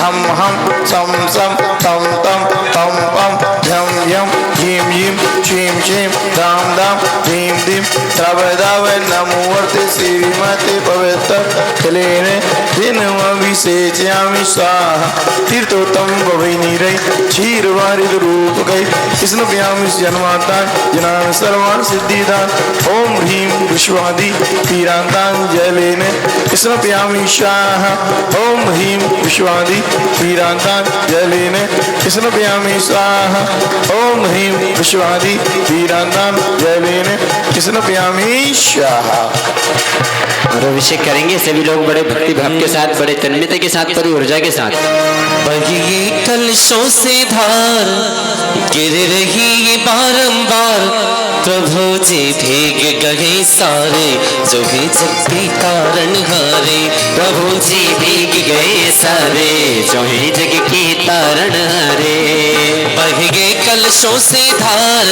हम सम सम तम तम पम पम झम झम झीम झीम छीम छीम धाम धाम धीम धीम द्रव द्रव नमोवर्ते श्रीमते पवित्र कलेने दिनमभिषेचयामि स्वाहा तीर्थोत्तम भवैनीरै क्षीरवारिद रूपकै स्नपयामि जन्मातान् जनान् सर्वान् सिद्धिदान् ओम ह्रीं विश्वादि तीरान्ताञ्जलेन स्नपयामि स्वाहा ओम ह्रीं विश्वादि तीरान्ताञ्जलेन स्नपयामि स्वाहा ओम ह्रीं विश्वादि तीरान्ताञ्जलेन स्नपयामि स्वाहा। और अभिषेक करेंगे सभी लोग बड़े भक्ति भाव के साथ, बड़े तन्मयता के साथ, बड़ी ऊर्जा के साथ। बही कलशों से धार गिर रही ये बारंबार, प्रभु जी भीग गए सारे जो है जग के तारण हारे। प्रभु जी भीग गए सारे जो है जग के तारण हारे। बह गए कलशों से धार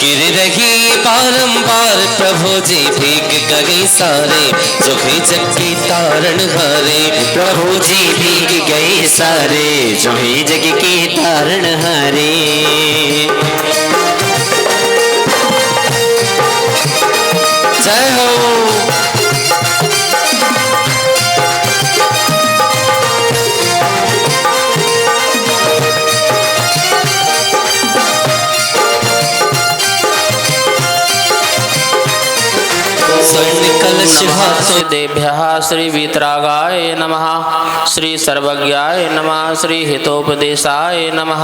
गिर रही ये बारंबार, प्रभु जी भीग गए सारे जो है जग के तारण हारे। प्रभु जी भीग गए सारे जो है जग के तारण हारे। जय हो। देभ्यः श्री वीतरागाय नमः, श्री सर्वज्ञाय नमः, श्री हितोपदेशाय नमः।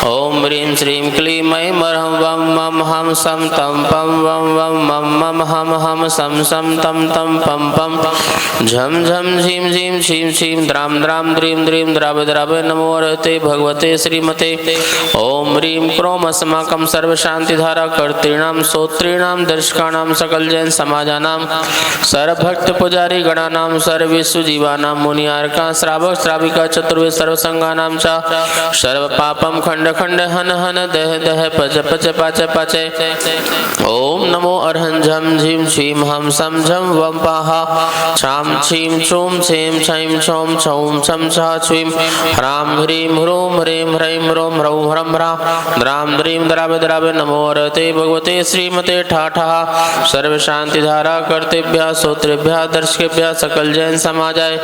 ओम ह्रीं श्रीं क्लीं ऐं मरहं वं मं हम सम तम पम वं वं मं मम हम हम सम सम तम तम पम पम झम झम झीम झीम छीम छीम द्राम द्राम द्रीम द्रीम द्राव द्राव नमो अर्हते भगवते श्रीमते। ओम ह्रीं क्रोम अस्माकं सर्वशान्तिधारा कर्तॄणां स्तोत्रीणां दर्शकाणां सकल जैन समाजानां सर्वभक्त पुजारी गणानां सर्वेषु जीवानां मुनियार्का श्रावक श्राविका चतुर्वे सर्वसंगानां च सर्व पापम खंड खंड हन हन दह दह पच पच पाच पाचे। ओम नमो अर्हं झम झीम छीम हम सम झम वम पाहा छाम छीम छूम छेम छईम छौम छौम छम छा छीम ह्राम ह्रीं ह्रूम ह्रीं ह्रैं ह्रों ह्रौं ह्रम ह्रा द्राम द्रीं द्राव द्राव नमो अर्हते भगवते श्रीमते ठाठा सर्व शांति धारा कर्तेभ्यः स्तोत्रेभ्यः दर्शकेभ्यः सकल जैन समाजाय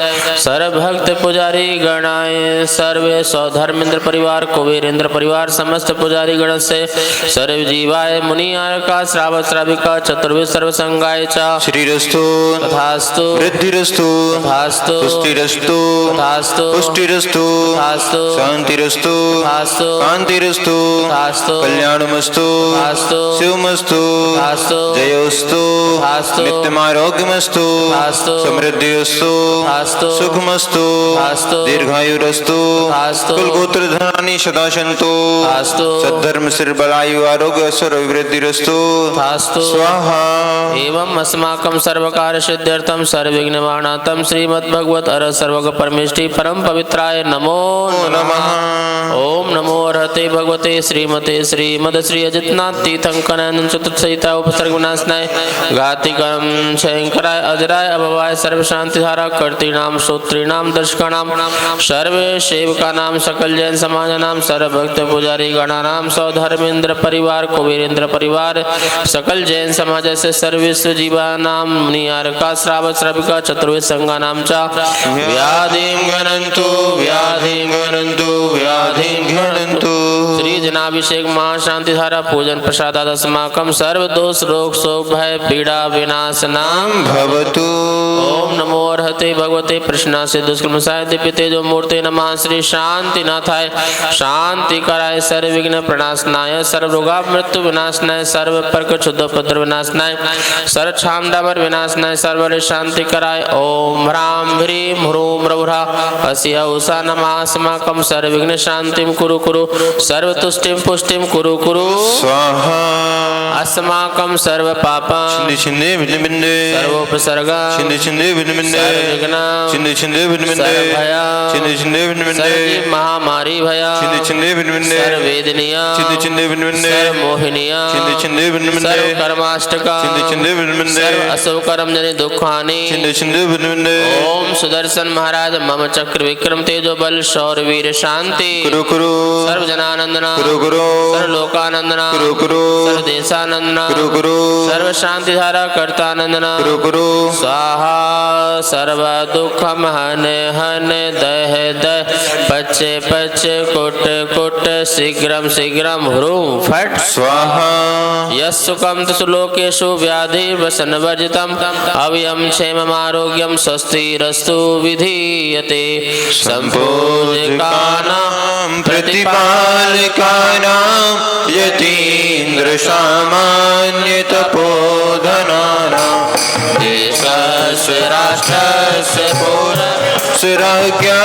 सर्व भक्त पुजारी गणाय सर्वे सौधर्मेंद्र परिवार कुबेरेंद्र परिवार समस्त पुजारी गण से सर्व जीवाय मुनियार्का श्रावक श्राविका चतुर्वे सर्व संगाय च श्रीरस्तु तथास्तु वृद्धिरस्तु तथास्तु पुष्टिरस्तु तथास्तु पुष्टिरस्तु तथास्तु शांतिरस्तु तथास्तु कांतिरस्तु तथास्तु कल्याणमस्तु तथास्तु शिवमस्तु तथास्तु जयोस्तु तथास्तु नित्यमारोग्यमस्तु तथास्तु समृद्धिस्तु तथास्तु सुखमस्तु तथास्तु दीर्घायुरस्तु तथास्तु कुलगोत्र धनानि सदा सन्तु तथास्तु सद्धर्म सिरबलायु आरोग्य सर्ववृद्धिरस्तु तथास्तु स्वाहा। एवं अस्माकं सर्वकार सिद्ध्यर्थं सर्वविघ्नवाणातं श्रीमद्भगवत अर सर्वग परमेष्टि परम पवित्राय नमो नमः। ओम नमो अर्हते भगवते श्रीमते श्रीमद श्री अजितनाथ तीर्थंकरानंद चतुर्सहिता उपसर्ग विनाशनाय घातिकं शंकराय अजराय अभवाय सर्व शांति धारा कर्तॄणां स्तोत्रीणां दर्शकाणां सर्वे सेवकानां सकल जैन समाजानां सर्व भक्त पुजारी गणानां सौधर्मेंद्र परिवार कुबेरेंद्र परिवार सकल जैन समाज से सर्वेश्व जीवानां मुनियार्का श्रावक श्राविका चतुर्वे संगानां च व्याधिं घ्नन्तु व्याधिं घ्नन्तु व्याधिं घ्नन्तु। श्री जनाभिषेक महाशांति धारा पूजन प्रसादाद अस्माकं सर्व दोष रोग शोक भय पीड़ा विनाशनां भवतु। ओम नमो अर्हते भगवते प्रश्ना से दुष्कर्मसाय दिव्य तेजो मूर्ते नमः। श्री शांतिनाथाय शांति कराय सर्व विघ्न प्रणाशनाय सर्व रोगा मृत्यु विनाशनाय सर्व पर्क क्षुद्ध उपद्रव विनाशनाय सर्व छामडावर विनाशनाय सर्व शांति कराय। ओम ह्रां ह्रीं ह्रूं ह्रौं ह्रा अस्य उषा नमः। अस्माकं सर्व विघ्न शांतिं कुरु कुरु सर्व तुष्ट तुष्टिं पुष्टिं कुरु कुरु स्वाहा अस्माकं सर्व पापं छिंदे छिंदे भिन्न भिन्न सर्वोपसर्गं छिंदे छिंदे भिन्न भिन्न सर्वविघ्नं छिंदे छिंदे भिन्न भिन्न सर्वभयं छिंदे छिंदे भिन्न भिन्न सर्वजीव महामारी भयं छिंदे छिंदे भिन्न भिन्न सर्ववेदनीयं छिंदे छिंदे भिन्न भिन्न सर्वमोहिनीयं छिंदे छिंदे भिन्न भिन्न सर्वकर्माष्टकं छिंदे छिंदे भिन्न भिन्न सर्व अशुभकर्म जनि दुःखानि छिंदे छिंदे भिन्न भिन्न ओम सुदर्शन महाराज मम चक्र विक्रम तेजो बल शौर्य वीर शांति कुरु कुरु सर्व जनानंदना कुरु कुरु सर्व लोकानंदना कुरु कुरु सर्व देशानंदना कुरु कुरु सर्व शांति धारा कर्तानंदना कुरु कुरु स्वाहा सर्व दुखम हने हने दह दह पच्चे पच्चे कुट कुट शीघ्रम शीघ्रम ह्रूम फट स्वाहा यस्सुकं तु लोकेषु व्याधि वसन वर्जितम् अव्ययं क्षेमम् आरोग्यं स्वस्तिरस्तु विधीयते सम्पूजिकानां प्रतिपालिकानां यतीन्द्र सामान्य तपोधनानां देशस्य राष्ट्रस्य सुराज्ञा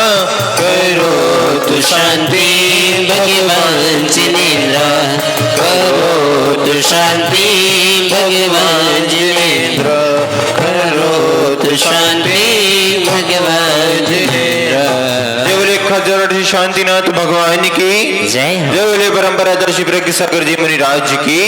करोतु शान्ति भगवान जिनेन्द्र करोतु शांति भगवान जिनेन्द्र करोतु शांति भगवान जिनेन्द्र। जय बोले खजरठी शांतिनाथ भगवान की जय हो। जय बोले परंपरादर्शी प्रज्ञ सागर जी मुनिराज जी की।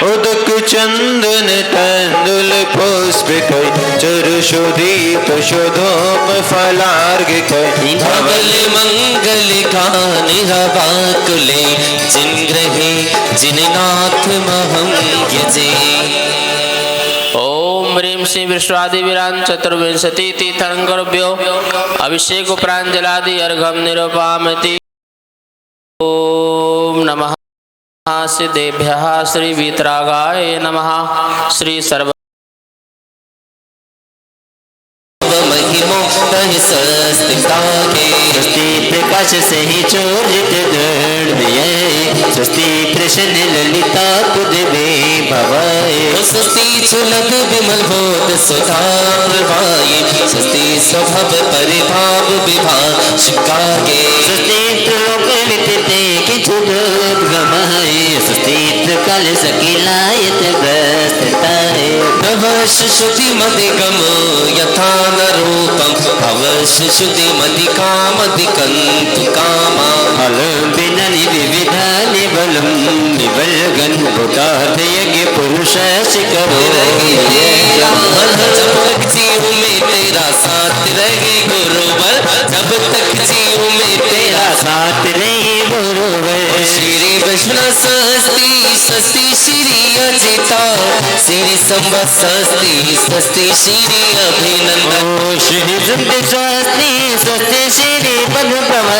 उदक चंदन तंदुल पुष्प कई चरु शोधित शोधोप फलार्घ कई धवल मंगल गान हवाकुले जिन ग्रहे जिननाथ महं यजे। ओम ह्रीं श्री विश्वादिवीरान चतुर्विंशति तीर्थंकरभ्यो अभिषेक प्रांजलादि अर्घम निरूपयामि। ओम नमः सिद्धेभ्यः श्री वीतरागाय नमः। श्री सर्व महिमोक्तः स्वस्तिकाके स्वस्ति प्रकाश से ही चोरित धर्मये स्वस्ति प्रसन्न ललिता कुदवे भवाय स्वस्ति चुलग विमल होत सुधा प्रभाये स्वस्ति स्वभाव परिभाव विभाषिकाके स्वस्ति त्रिलोक विदिते किचुदोद्गमाय स्वस्ति त्रिकाल सकिलायत प्रस्थिताय अवश्य श्रुति मति गमो यथा न रूपम अवश्य श्रुति मति कामति कंतु कामा फलं बिननि विविधानि बलं विबलगन् भूतार्थ यज्ञ पुरुष शिकरो जब तक जीव में तेरा साथ रहे गुरुवर जब तक जीव में तेरा साथ रहे गुरुवर श्री वैष्णव स्वस्ति स्वस्ति श्री अजिता श्री संवत स्वस्ति स्वस्ति श्री अभिनंदन श्री सुंद स्वस्ति स्वस्ति श्री पद्मप्रभा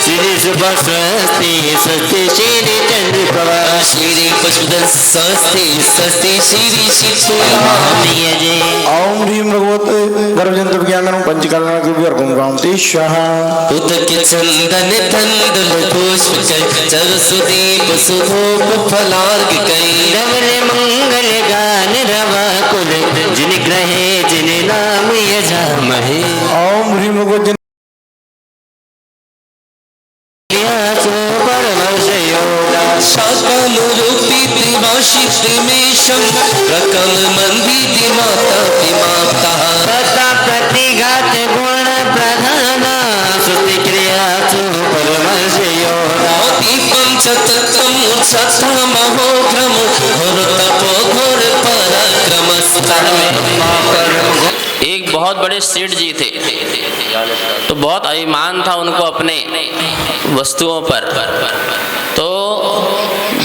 श्री शुभ स्वस्ति स्वस्ति श्री चंद्र प्रभा श्री पुष्पदन स्वस्ति स्वस्ति श्री शिशुया ओम ह्रीं भगवते गर्भजंतु ज्ञानम पंचकरण कृपयार्घम गांति स्वाहा उदक चंदन तंदुल पुष्प चर सुदीप सुधूप फलार्घ कई रवल मंगल गान रवा कुल जिन ग्रहे जिन नाम यजामहे ओम ह्रीं भगवते शाकानुरूपी त्रिभाषी त्रिमेशं प्रकम मंदिति माता पिमाता सदा प्रतिघात गुण प्रधान सुति क्रिया परमशयोदा दीपम च तत्त्वं सत्ता महोघ्रम घोर तपो घोर पराक्रम एक बहुत बड़े सेठ जी थे, तो बहुत अभिमान था उनको अपने वस्तुओं पर। तो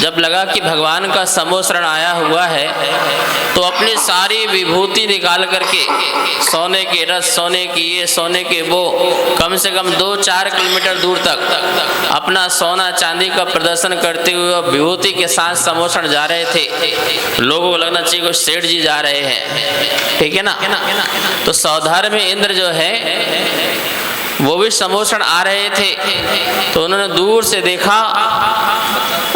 जब लगा कि भगवान का सम्मोहन आया हुआ है, तो अपनी सारी विभूति निकाल करके सोने के रस, सोने की ये, सोने के वो, कम से कम 2-4 किलोमीटर दूर तक अपना सोना चांदी का प्रदर्शन करते हुए विभूति के साथ सम्मोहन जा रहे थे। लोगों को लगना चाहिए कि सेठ जी जा रहे हैं, ठीक है ना। तो सौधार में इंद्र जो है वो भी सम्मोहन आ रहे थे, तो उन्होंने दूर से देखा,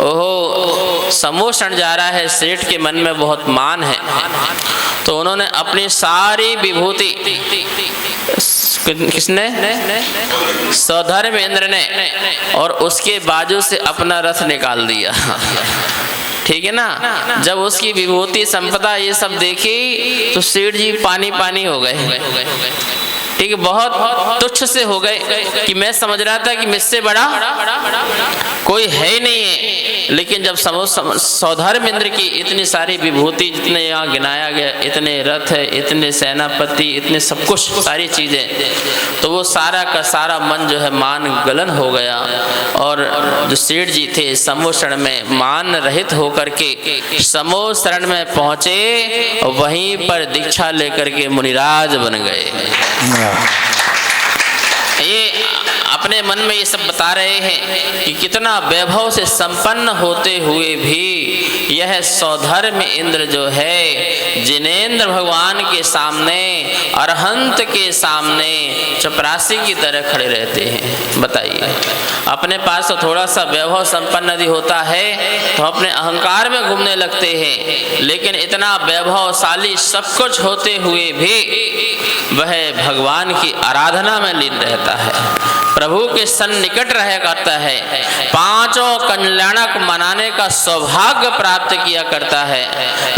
ओहो सम्मोहन जा रहा है, सेठ के मन में बहुत मान है। तो उन्होंने अपनी सारी विभूति किसने? सौधर्म इंद्र ने, और उसके बाजू से अपना रथ निकाल दिया। ठीक है ना। जब उसकी विभूति संपदा ये सब देखी तो सेठ जी पानी पानी हो गए। ठीक है, बहुत तुच्छ से हो गए कि मैं समझ रहा था कि मुझसे बड़ा कोई है ही नहीं है। लेकिन जब सौधर्म इंद्र की इतनी सारी विभूति, जितने यहाँ गिनाया गया, इतने रथ है, इतने सेनापति, इतने सब कुछ सारी चीजें, तो वो सारा का सारा मन जो है मान गलन हो गया। और जो सेठ जी थे समूह शरण में मान रहित होकर के समूह शरण में पहुंचे, वहीं पर दीक्षा लेकर के मुनिराज बन गए। ये अपने मन में ये सब बता रहे हैं कि कितना वैभव से संपन्न होते हुए भी यह सौधर्म इंद्र जो है जिनेंद्र भगवान के सामने, अरहंत के सामने चपरासी की तरह खड़े रहते हैं। बताइए, अपने पास तो थोड़ा सा वैभव संपन्न यदि होता है तो अपने अहंकार में घूमने लगते हैं, लेकिन इतना वैभवशाली सब कुछ होते हुए भी वह भगवान की आराधना में लीन रहता है, प्रभु के सन्निकट रह करता है, पांचों कल्याणक मनाने का सौभाग्य प्राप्त किया करता है।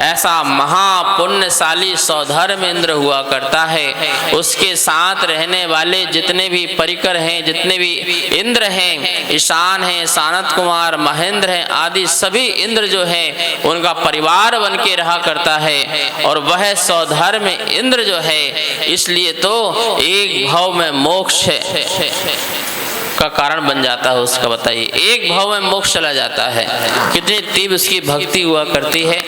ऐसा महापुण्यशाली सौधर्म इंद्र हुआ करता है। उसके साथ रहने वाले जितने भी परिकर हैं, जितने भी इंद्र हैं, ईशान हैं, सानत कुमार, महेंद्र हैं, आदि सभी इंद्र जो हैं उनका परिवार बन के रहा करता है। और वह सौधर्म इंद्र जो है, इसलिए तो एक भाव में मोक्ष का कारण बन जाता है उसका। बताइए, एक भाव में मोक्ष चला जाता है, कितनी तीव्र उसकी भक्ति हुआ करती है।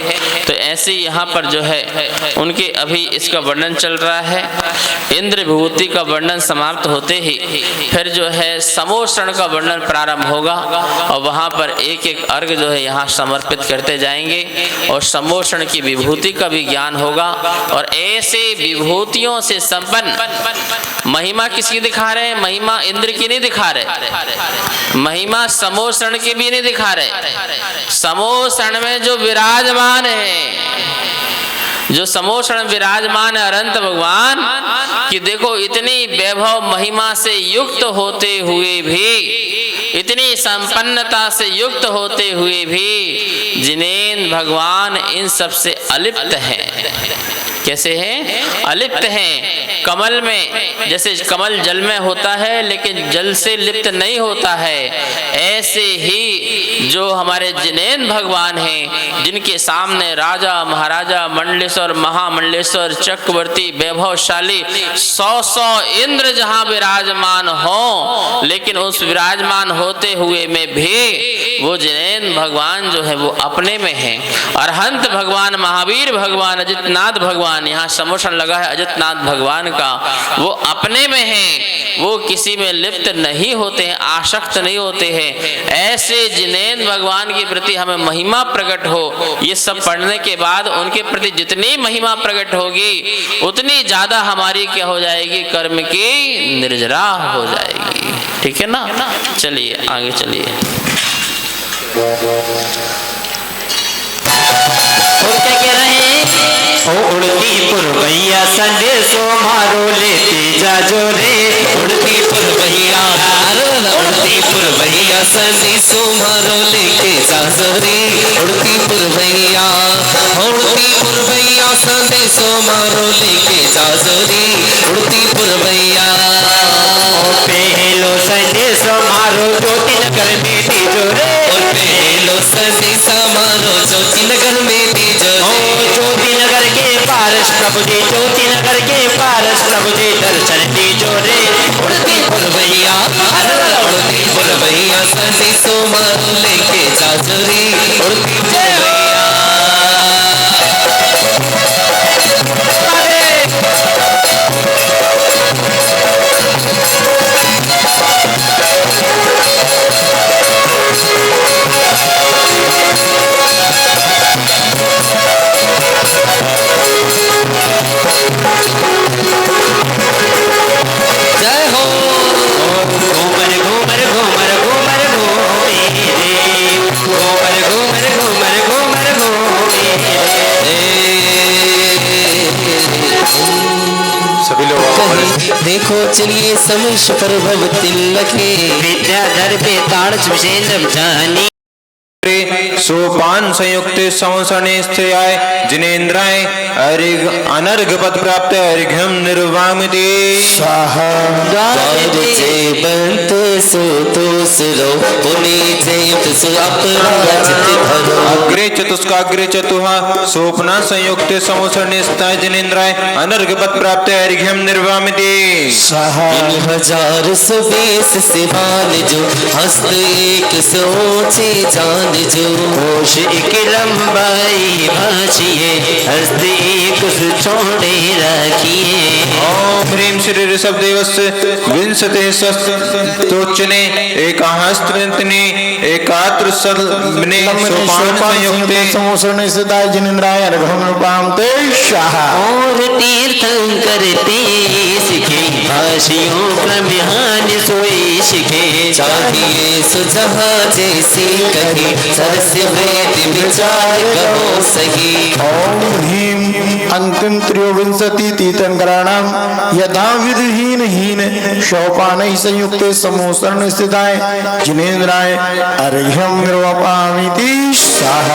तो ऐसे यहाँ पर जो है उनके अभी इसका वर्णन चल रहा है। इंद्र विभूति का वर्णन समाप्त होते ही फिर जो है समोषण का वर्णन प्रारंभ होगा, और वहाँ पर एक एक अर्घ जो है यहाँ समर्पित करते जाएंगे, और समोषण की विभूति का भी ज्ञान होगा। और ऐसे विभूतियों से संपन्न महिमा किसकी दिखा रहे हैं? महिमा इंद्र की नहीं दिखा रहे, महिमा समोषण की भी नहीं दिखा रहे। समोषण में जो विराजमान है, जो समोषण विराजमान है अनंत भगवान कि देखो इतनी वैभव महिमा से युक्त होते हुए भी, इतनी संपन्नता से युक्त होते हुए भी जिनेंद्र भगवान इन सब से अलिप्त हैं। कैसे हैं? अलिप्त हैं। कमल में जैसे कमल जल में होता है लेकिन जल से लिप्त नहीं होता है, ऐसे ही जो हमारे जिनेंद्र भगवान हैं, जिनके सामने राजा महाराजा मंडलेश्वर महामंडलेश्वर चक्रवर्ती वैभवशाली 100 इंद्र जहां विराजमान हो, लेकिन उस विराजमान होते हुए में भी वो जिनेंद्र भगवान जो है वो अपने में है। अरहंत भगवान, महावीर भगवान, अजितनाथ भगवान, यहाँ समोषण लगा है अजितनाथ भगवान का, वो अपने में है, वो किसी में लिप्त नहीं होते हैं, आसक्त नहीं होते हैं। ऐसे जिनेंद्र भगवान के प्रति हमें महिमा प्रकट हो, ये सब पढ़ने के बाद उनके प्रति जितनी महिमा प्रकट होगी उतनी ज्यादा हमारी क्या हो जाएगी? कर्म की निर्जरा हो जाएगी। ठीक है ना? चलिए आगे चलिए। और क्या कह रहे हैं? उड़ती पुरवैया संदेशो मारो लेते जाजो रे, उड़ती पुरवैया, उड़ती पुरवैया संदेशो मारो लेके जाजो रे, उड़ती पुरवैया, उड़ती पुरवैया संदेशो मारो लेके जाजो रे, उड़ती पुरवैया। पहलो संदेशो मारो ज्योति नगर में दीजो रे, और पहलो संदेशो मारो ज्योति नगर में दीजो रे, ज्योति नगर के पारस प्रभु जी, ज्योति नगर के पारस प्रभु जी दर्शन दीजो रे, उड़ती पुरवैया, उड़ती पुरवैया संदेशो मारो लेके जाजो रे, उड़ती पुरवैया। जय हो। घूमर घूमर घूमर घूमर घूमे रे, घूमर घूमर घूमर चलिए समेश प्रभव तिलके विद्याधर बेताड़ विशेषम जानी सोपान संयुक्त संवसने स्त्रियाय जिनेन्द्राय अर्घ अनर्घ पद प्राप्त अर्घ्यम निर्वामिति स्वाहा द्वार जयवंत सो तो सुरो पुनि जयत सु अपना चित धरो अग्रे चतुष्काग्रे चतुहा सोपना संयुक्त संवसने स्थिताय जिनेन्द्राय अनर्घ पद प्राप्त अर्घ्यम निर्वामिति स्वाहा 1000 सिवान जो हस्त एक सोचे जान जो होश एक लंबाई भाषिए हस्त एक छोड़े रखिए ओम ह्रीं श्री ऋषभ देवस्य विंशते तोचने एकाहस्त्रने एकात्र सल्ने सोपान संयुक्ते समोसरणे स्थिताय जिनेन्द्राय अर्घ्यम ते शाह और तीर्थंकर ते सीखे भाषियों क्रम्यान सोई सीखे चाहिए सुजहा जैसी कही सरस्य वेद विचार कहो सही ओम ह्रीं अंतिम त्रयोविंशति तीर्थंकराणाम यथा विधिहीन हीन शौपानै संयुक्ते समोसरणे स्थिताय जिनेन्द्राय अर्घ्यम निर्वापयामि शाह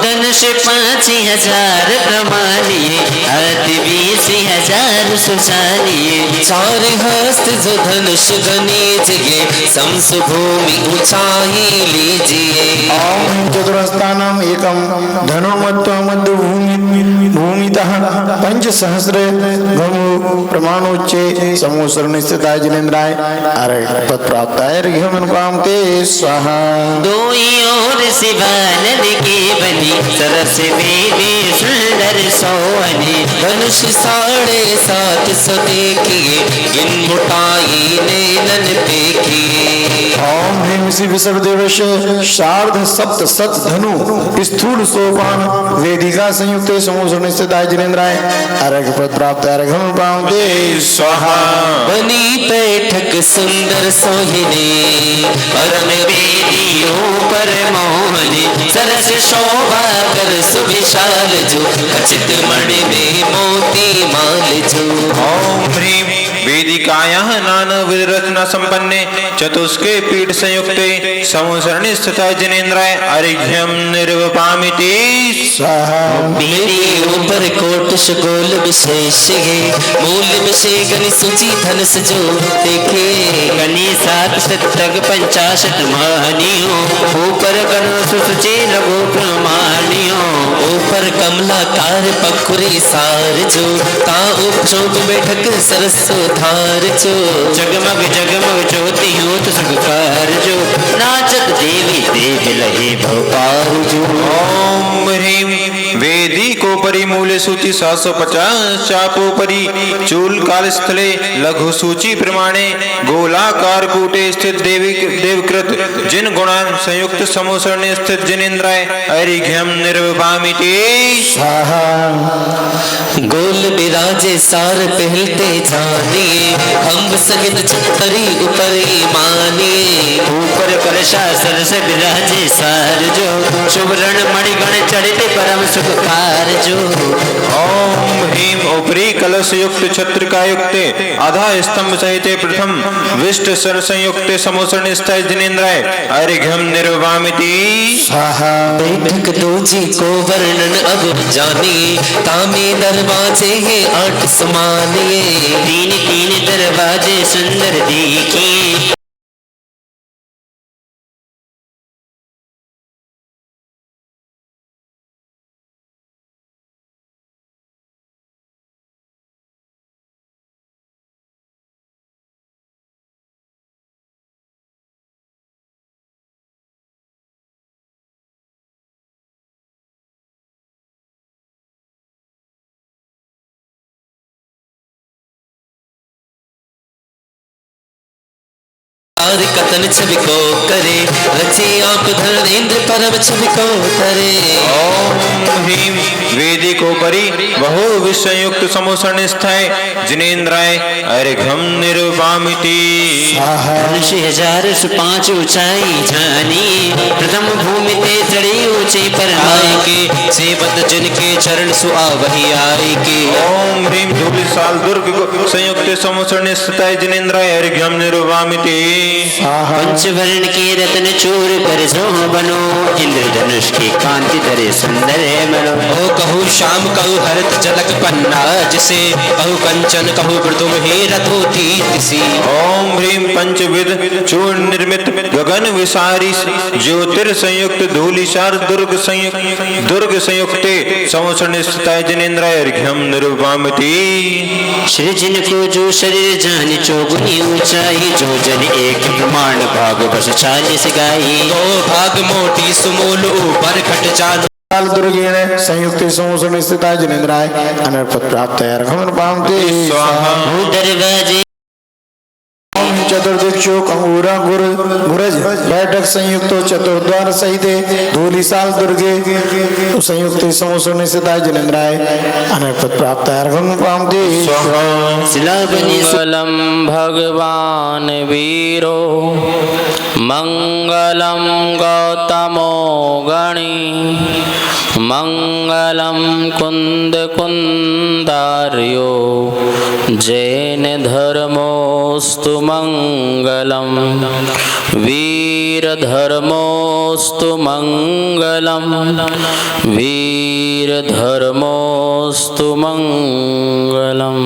धनुष 5000 प्रमाणिए अति 20,000 सुजानिए चार हस्त जो धनुष गणेश ये समस भूमि ऊंचाई लीजिए ओम चतुरस्थानम एकम धनुर्मत्व मध्य भूमितः पंचसहस्र गमु प्रमाणोच्चे समोसरणे स्थिताय जिनेन्द्राय अर्घ्य पद प्राप्ताय अर्घ्यम निर्वापयामि स्वाहा दोई और शिवानंद के बनी सरस वेदी सुंदर सोहनी धनुष 7.5 देखिए इन मुटाई नैनन देखिए ओम ह्रीं श्री विश्वदेवस्य शार्ध सप्त सत धनु स्थूल सोपान वेदिका संयुक्त समोसरणे स्थिताय जिनेन्द्राय अर्घ्य पद प्राप्त अर्घ्यम निर्वापयामि स्वाहा बनी बैठक सुंदर सोहिनी परम वेदियों पर मोहनी सरस शोभा कर सुविशाल जो खचित मणि में मोती माल जो ओम ह्रीं वेदिकायाः नानाविध रत्न संपन्ने चतुष्के पीठ संयुक्ते समोसरणे स्थिताय जिनेन्द्राय अर्घ्यम निर्वापयामि स्वाहा मेरे ऊपर कोट शगोल विशेष है मूल विषय गणि सूची धन सजो देखे गणी 7 शतक 50 महानियों ऊपर गण सुसुचि लघु प्रमाणियों ऊपर कमलाकार पखुरी सार जो ता उपशोक बैठक सरसो धार जो जगमग जगमग ज्योति हो तो सुखकार जो नाचत देवी देव लहे भोपाल जो ओम ह्रीं वेदी को परिमूले सूचि 750 चापोपरि चूल काल स्थले लघु सूचि प्रमाणे गोलाकार कूटे स्थित देवी देवकृत जिन गुणान संयुक्त समोसरणे स्थित जिनेन्द्राय अर्घ्यम निर्वापयामि स्वाहा गोल विराजे सार पहलते जानिए हम सहित छतरी उपरी मानिए ऊपर कलशा सरस विराजे सार जो सुवर्ण मणिगण चढ़ते परम सुख कार जो ओम ह्रीं उपरी कलश युक्त छत्र का युक्त आधा स्तंभ सहित प्रथम विष्ट सर संयुक्त समोसरणे स्थिताय जिनेन्द्राय अर्घ्यम निर्वापयामि स्वाहा बैठक दोजी को वर्णन अब जानिए तामे दरवाजे हैं 8 समानिए 3 दरवाजे सुंदर देखिए और कतन छवि को करे, रचे आप धर्मेंद्र परम छवि को तरे। ओम ह्रीं वेदिकोपरि बहु विषयुक्त समूसनिस्थाय जिनेन्द्राय अर्घ्यं निरुपामिति। धनुष 1005 ऊंचाई जानी, प्रथम भूमि ते चढ़ी ऊंचे पर आए के सेवत जन के चरण सुआ वही आए के। ओम ह्रीं धूलिसाल दुर्ग संयुक्त समूसनिस्थाय जिनेन्द्राय अर्घ्यं निरुपामिति। पंचवर्ण के रत्न चूर कर जो बनो, इंद्रधनुष की कांति धरे सुंदर मनो। ओ कहू श्याम कहू हरत जलक पन्ना, जिसे कहू कंचन कहू मृदुम ही रथोथी तिसी। ओम ह्रीं पंचविध चूर्ण निर्मित गगन विसारी ज्योतिर संयुक्त धूलिसार दुर्ग संयुक्ते समूसनिस्थाय जिनेन्द्राय अर्घ्यं निरुपामिति। श्री जिनको जो शरीर जान चौगुनी ऊंचाई, जो जन एक प्रमाण भाग बस 40 गाई। तो भाग मोटी सुमूल ऊपर खट चाल, दुर्गेण संयुक्त समूह स्थित जिनेन्द्राय अनर्पत प्राप्त है अर्घ्यं निरुपामिति। स्वाहा। दरवाजे चतुर्दिक्षु कंगूरा गुरज बैठक संयुक्त चतुर्द्वार सहित धूलिसाल दुर्गे संयुक्त समूह स्थित जिनेन्द्राय अनर्पत प्राप्त है अर्घ्यं निरुपामिति। मंगलम भगवान वीरो, मंगलम गौतमो गणी, मंगलम कुंद कुंदार्यो, जैन धर्मोस्तु मंगलम, वीर धर्मोस्तु मंगलम, वीर धर्मोस्तु मंगलम।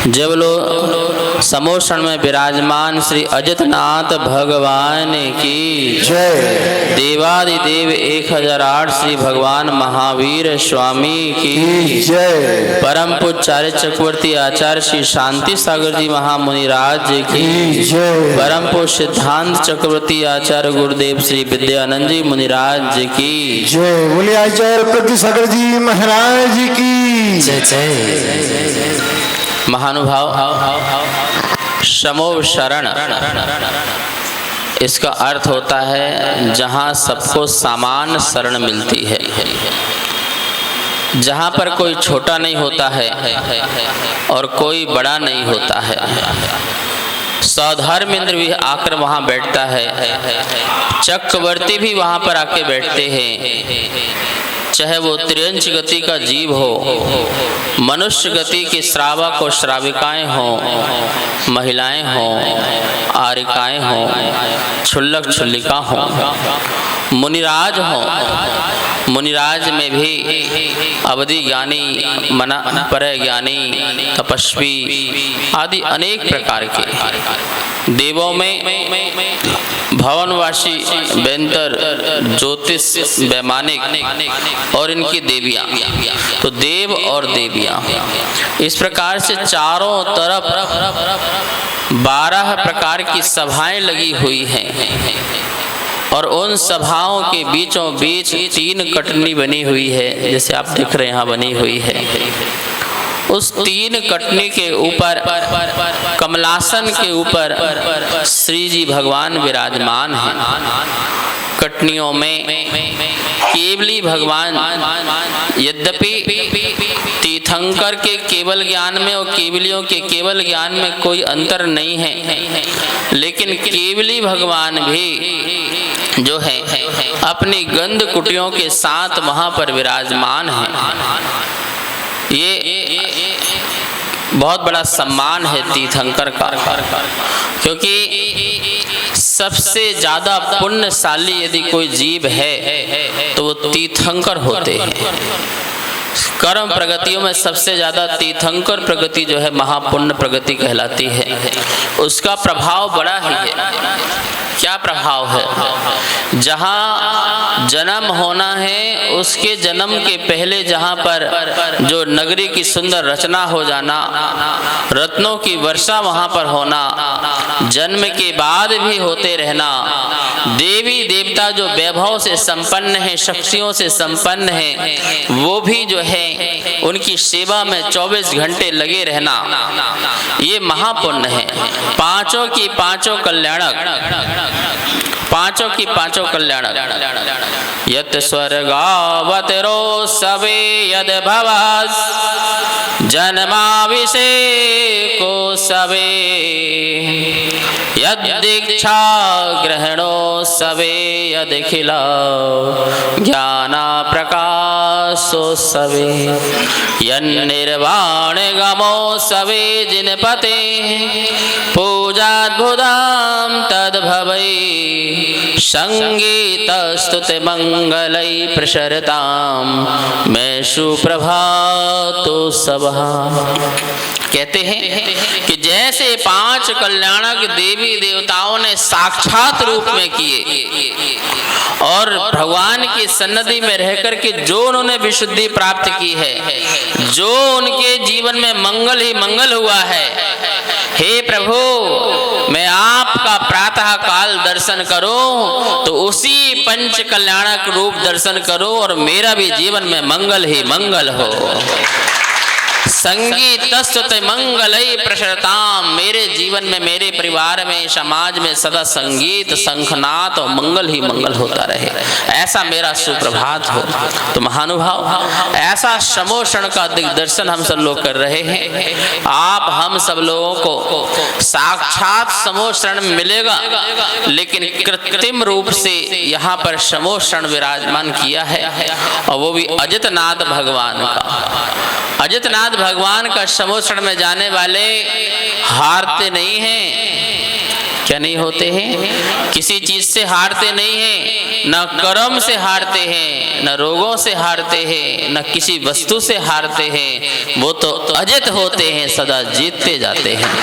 जब लोग समोषण में विराजमान श्री अजितनाथ भगवान की जय। देवादिदेव 1008 श्री भगवान महावीर स्वामी की जय। परम पूज्य चक्रवर्ती आचार्य श्री शांति सागर जी महामुनिराज जी की जय। परम पूज्य सिद्धांत चक्रवर्ती आचार्य गुरुदेव श्री विद्यानंद जी मुनिराज जी की जय। बोलिए आचार्य प्रति सागर जी महाराज की जय जय। महानुभाव समो शरण, इसका अर्थ होता है जहाँ सबको समान शरण मिलती है, जहाँ पर कोई छोटा नहीं होता है और कोई बड़ा नहीं होता है। सौधर्मेंद्र भी आकर वहाँ बैठता है, चक्रवर्ती भी वहाँ पर आके बैठते हैं, चाहे वो त्रियंच गति का जीव हो, मनुष्य गति की श्रावक और श्राविकाएं हों, महिलाएं हों, आरिकाएं हों, क्षुल्लक क्षुल्लिका हों, मुनिराज हों। मुनिराज में भी अवधि ज्ञानी, मना पर ज्ञानी, तपस्वी आदि अनेक प्रकार के। देवों में भवनवासी, बेंतर, ज्योतिष, वैमानिक और इनकी देवियां, तो देव और देवियां इस प्रकार से चारों तरफ 12 प्रकार की सभाएं लगी हुई हैं और उन सभाओं के बीचों बीच 3 कटनी बनी हुई है, जैसे आप देख रहे हैं यहाँ बनी हुई है। उस 3 कटनी के ऊपर कमलासन के ऊपर श्री जी भगवान विराजमान हैं। कटनियों में केवली भगवान, यद्यपि तीर्थंकर के केवल ज्ञान में और केवलियों के केवल ज्ञान में कोई अंतर नहीं है, लेकिन केवली भगवान भी जो है अपनी गंध कुटियों के साथ वहाँ पर विराजमान है। ये बहुत बड़ा सम्मान है तीर्थंकर का, क्योंकि सबसे ज्यादा पुण्यशाली यदि कोई जीव है तो वो तीर्थंकर होते हैं। कर्म प्रगतियों में सबसे ज्यादा तीर्थंकर प्रगति जो है महापुण्य प्रगति कहलाती है। उसका प्रभाव बड़ा ही है। क्या प्रभाव है? जहाँ जन्म होना है उसके जन्म के पहले जहाँ पर जो नगरी की सुंदर रचना हो जाना, रत्नों की वर्षा वहाँ पर होना, जन्म के बाद भी होते रहना, देवी देवता जो वैभव से संपन्न है, शक्तियों से संपन्न है, वो भी जो है उनकी सेवा में 24 घंटे लगे रहना, ये महापुण्य है। पांचों की पांचों कल्याणक, पांचों की पांचों कल्याणक। यत स्वर्गावतरो सवे यद भवस जन्माभिषेको सवे यद दीक्षा ग्रहणो सवे यद खिला ज्ञाना प्रकाशो सवे यन्निर्वाण गमो सवे जिनपते पूजाद्भुतां तद्भवै संगीत स्तुति मंगलै प्रसरताम मैं सुप्रभातो सबः। कहते हैं कि जैसे पांच कल्याणक देवी देवताओं ने साक्षात रूप में किए और भगवान की सन्निधि में रहकर के जो उन्होंने विशुद्धि प्राप्त की है, जो उनके जीवन में मंगल ही मंगल हुआ है, हे प्रभु मैं आपका प्रातः काल दर्शन करूं तो उसी पंच कल्याणक रूप दर्शन करूं और मेरा भी जीवन में मंगल ही मंगल हो। संगीत स्तुति मंगलई प्रसरताम, मेरे जीवन में, मेरे परिवार में, समाज में सदा संगीत शंखनाद और मंगल ही मंगल होता रहे, ऐसा मेरा सुप्रभात हो। तो महानुभाव ऐसा समोषण का दिग्दर्शन हम सब लोग कर रहे हैं। आप हम सब लोगों को साक्षात समोषण मिलेगा, लेकिन कृत्रिम रूप से यहाँ पर समोषण विराजमान किया है, और वो भी अजितनाथ भगवान का। अजितनाथ भगवान का समोषण में जाने वाले हारते नहीं हैं। क्या नहीं होते हैं? किसी चीज से हारते नहीं हैं, न कर्म से हारते हैं, न रोगों से हारते हैं, न किसी वस्तु से हारते हैं। वो तो अजित होते हैं, सदा जीतते जाते हैं।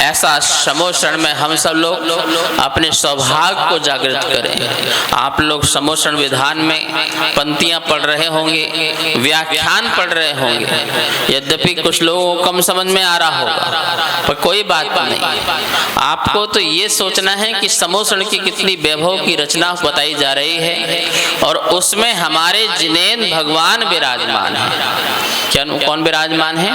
ऐसा समोषण में हम सब लोग अपने सौभाग्य को जागृत करें। आप लोग समोषण विधान में पंक्तियां पढ़ रहे होंगे, व्याख्यान पढ़ रहे होंगे, यद्यपि कुछ लोगों को कम समझ में आ रहा होगा, पर कोई बात नहीं। आपको तो ये सोचना है कि समोषण की कितनी वैभव की रचना बताई जा रही है, और उसमें हमारे जिनेंद्र भगवान विराजमान है। क्या कौन विराजमान है?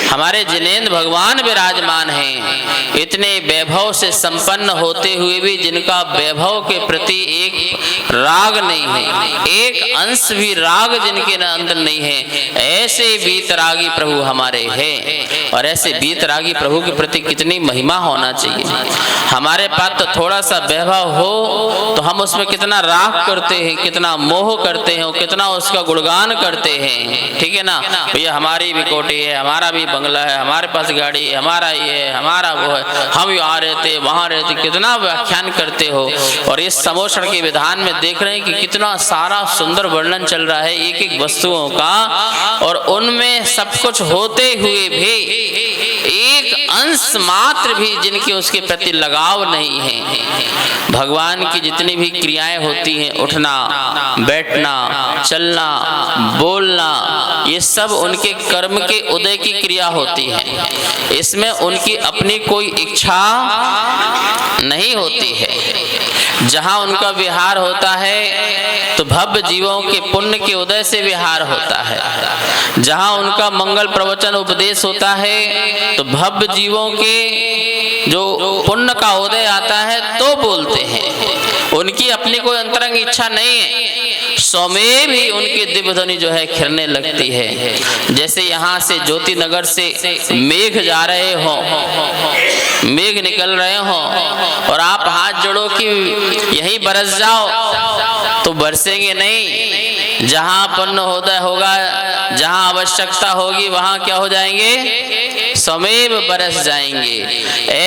हमारे जिनेंद्र भगवान विराजमान हैं। इतने वैभव से संपन्न होते हुए भी जिनका वैभव के प्रति एक राग नहीं है, एक अंश भी राग जिनके अंदर नहीं है, ऐसे वीतरागी प्रभु हमारे हैं। और ऐसे वीतरागी प्रभु के प्रति कितनी महिमा होना चाहिए। हमारे पास तो थोड़ा सा वैभव हो तो हम उसमें कितना राग करते हैं, कितना मोह करते हैं, कितना उसका गुणगान करते हैं। ठीक है ना भैया, हमारी भी कोठी है, हमारा भी बंगला है, हमारे पास गाड़ी है, हमारा ये है, हमारा वो है, हम यहाँ रहते वहाँ रहते, कितना व्याख्यान करते हो। और इस समोषण के विधान में देख रहे हैं कि कितना सारा सुंदर वर्णन चल रहा है एक एक वस्तुओं का, और उनमें सब कुछ होते हुए भी एक अंश मात्र भी जिनके उसके प्रति लगाव नहीं है। भगवान की जितनी भी क्रियाएं होती हैं, उठना बैठना चलना बोलना, ये सब उनके कर्म के उदय की क्रिया होती है। इसमें उनकी अपनी कोई इच्छा नहीं होती है। जहाँ उनका विहार होता है तो भव्य जीवों के पुण्य के उदय से विहार होता है। जहाँ उनका मंगल प्रवचन उपदेश होता है तो भव्य जीवों के जो पुण्य का उदय आता है तो बोलते हैं। उनकी अपनी कोई अंतरंग इच्छा नहीं है। स्वमेव भी उनकी दिव्य ध्वनि जो है खिरने लगती है। जैसे यहाँ से ज्योति नगर से मेघ जा रहे हो, मेघ निकल रहे हो और आप हाथ जोड़ो कि यही बरस जाओ, तो बरसेंगे नहीं। जहाँ पुण्य होता होगा, जहाँ आवश्यकता होगी वहाँ क्या हो जाएंगे? स्वमेव बरस जाएंगे।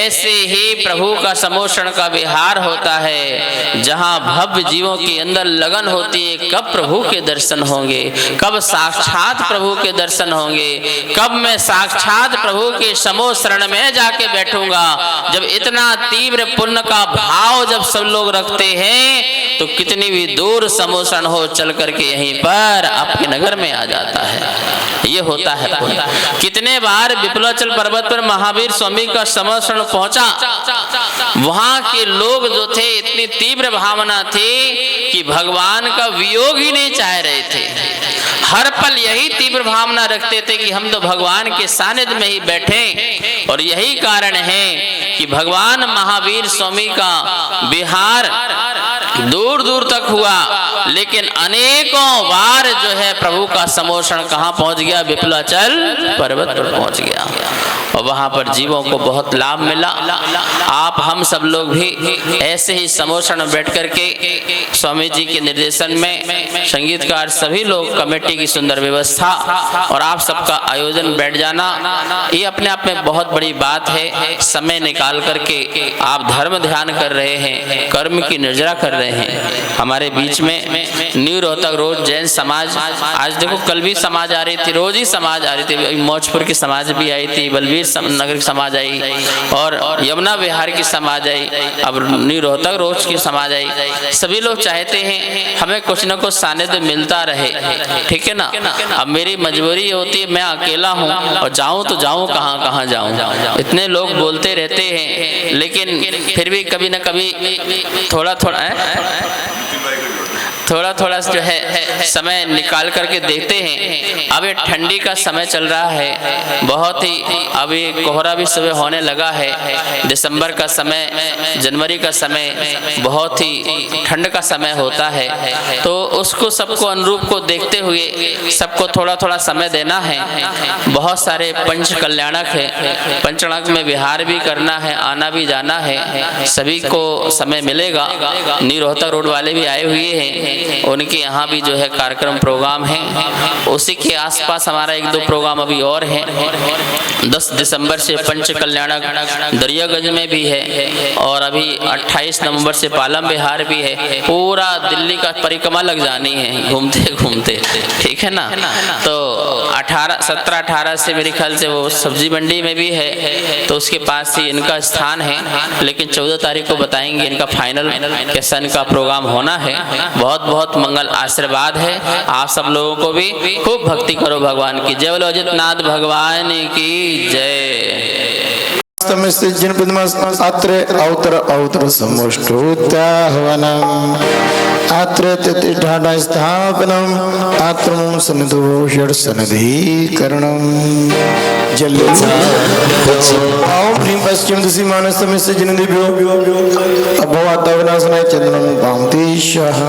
ऐसे ही प्रभु का समोषण का विहार होता है। जहाँ भव्य जीवों के अंदर लगन होती है, कब प्रभु के दर्शन होंगे, कब साक्षात प्रभु के दर्शन होंगे, कब मैं साक्षात प्रभु के समोषण में जाके बैठूंगा। जब इतना तीव्र पुण्य का भाव जब सब लोग रखते हैं तो कितनी भी दूर समोषण हो चल करके यहीं पर आपके नगर में आ जाता है। ये होता है पुण्य। कितने बार विपुलाचल पर्वत पर महावीर स्वामी का समोषण पहुंचा, वहां के लोग जो थे इतनी तीव्र भावना थी कि भगवान का वियोग ही नहीं चाह रहे थे। हर पल यही तीव्र भावना रखते थे कि हम तो भगवान के सानिध्य में ही बैठे। और यही कारण है कि भगवान महावीर स्वामी का विहार दूर दूर तक हुआ, लेकिन अनेकों बार जो है प्रभु का समोषण कहाँ पहुंच गया, विपुलाचल पर्वत पर पहुंच गया और वहां पर जीवों को बहुत लाभ मिला। आप हम सब लोग भी ऐसे ही समोषण बैठ करके स्वामी जी के निर्देशन में संगीतकार सभी लोग, कमेटी की सुंदर व्यवस्था और आप सबका आयोजन बैठ जाना, ये अपने आप में बहुत बड़ी बात है। समय निकाल करके आप धर्म ध्यान कर रहे हैं, कर्म की निर्जरा कर रहे हैं। हमारे बीच में न्यू रोहतक रोज जैन समाज, आज देखो कल भी समाज आ रही थी, रोज ही समाज आ रही थी। मौजपुर की समाज भी आई थी, बलवीर नगर की समाज आई और यमुना विहार की समाज आई, अब न्यू रोहतक रोज की समाज आई। सभी लोग चाहते हैं हमें कुछ न कुछ सानिध्य मिलता रहे, ठीक है ना। अब मेरी मजबूरी होती है, मैं अकेला हूँ और जाऊँ तो जाऊँ कहाँ कहाँ जाऊँ। इतने लोग बोलते रहते हैं, लेकिन फिर भी कभी न कभी थोड़ा थोड़ा जो है समय निकाल करके देखते हैं। अब ये ठंडी का समय चल रहा है, बहुत ही अभी कोहरा भी सुबह होने लगा है। दिसंबर का समय, जनवरी का समय बहुत ही ठंड का समय होता है, तो उसको सबको अनुरूप को देखते हुए सबको थोड़ा थोड़ा समय देना है। बहुत सारे पंच कल्याणक है, पंचकल्याणक में विहार भी करना है, आना भी जाना है, सभी को समय मिलेगा। न्यू रोहतक रोड वाले भी आए हुए हैं, उनके यहाँ भी जो है कार्यक्रम प्रोग्राम है। उसी के आसपास हमारा 1-2 प्रोग्राम अभी और है। 10 दिसंबर से पंच कल्याणक दरियागंज में भी है और अभी 28 नवंबर से पालम विहार भी है। पूरा दिल्ली का परिक्रमा लग जानी है घूमते घूमते, ठीक है ना। तो 17-18 से मेरे ख्याल से वो सब्जी मंडी में भी है, तो उसके पास ही इनका स्थान है। लेकिन 14 तारीख को बताएंगे इनका फाइनल कैसा इनका प्रोग्राम होना है। बहुत बहुत मंगल आशीर्वाद है। आप सब लोगों को भी खूब भक्ति करो भगवान की। जय बोलो अजित नाथ भगवान की जय। तमस्ते जिनपदमस अत्र अवतर समोष्टोत्याहवनम् अत्र तिष्ठाढा स्थापनम् अत्र सन्निधो षड्सन्निधिकरणम् जल ओम ह्रीं पश्चिम दिशि मानसमस्य जिनदिभ्यो अभवातवनासनाय चंद्रम पामतीशः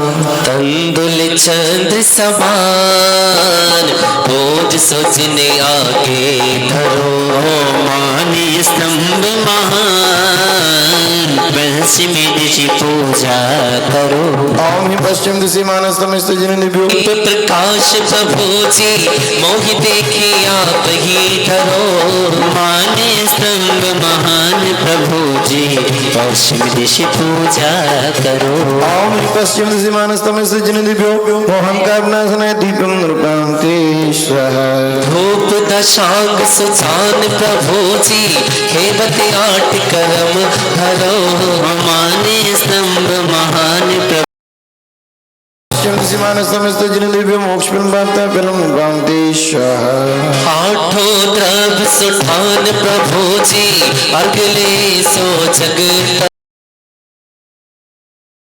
तंदुल चंद्र समान बोझ सोचने आगे धरो मानी स्तंभ महान बंसी में दिशि पूजा करो। ओम ह्रीं पश्चिम दिशि मानसमस्य जिनदिभ्यो प्रकाश प्रभु जी मोहि देखी आप ही धरो माने स्तंभ महान प्रभु जी पश्चिम दिशि पूजा करो। ओम ह्रीं पश्चिम दिशि मानसमस्य जिनदिभ्यो मोहंकार विनाशनाय दीपं नृपान्तेश्वः धूप दशांग सुजान प्रभु जी हेबते 8 करम धरो माने स्तंभ महान प्रभु समस्त जिनदिव्य मोक्ष पिंबाता फिल्म गांधीशाह 8 द्रव्य सुठान प्रभु जी अगले सो जग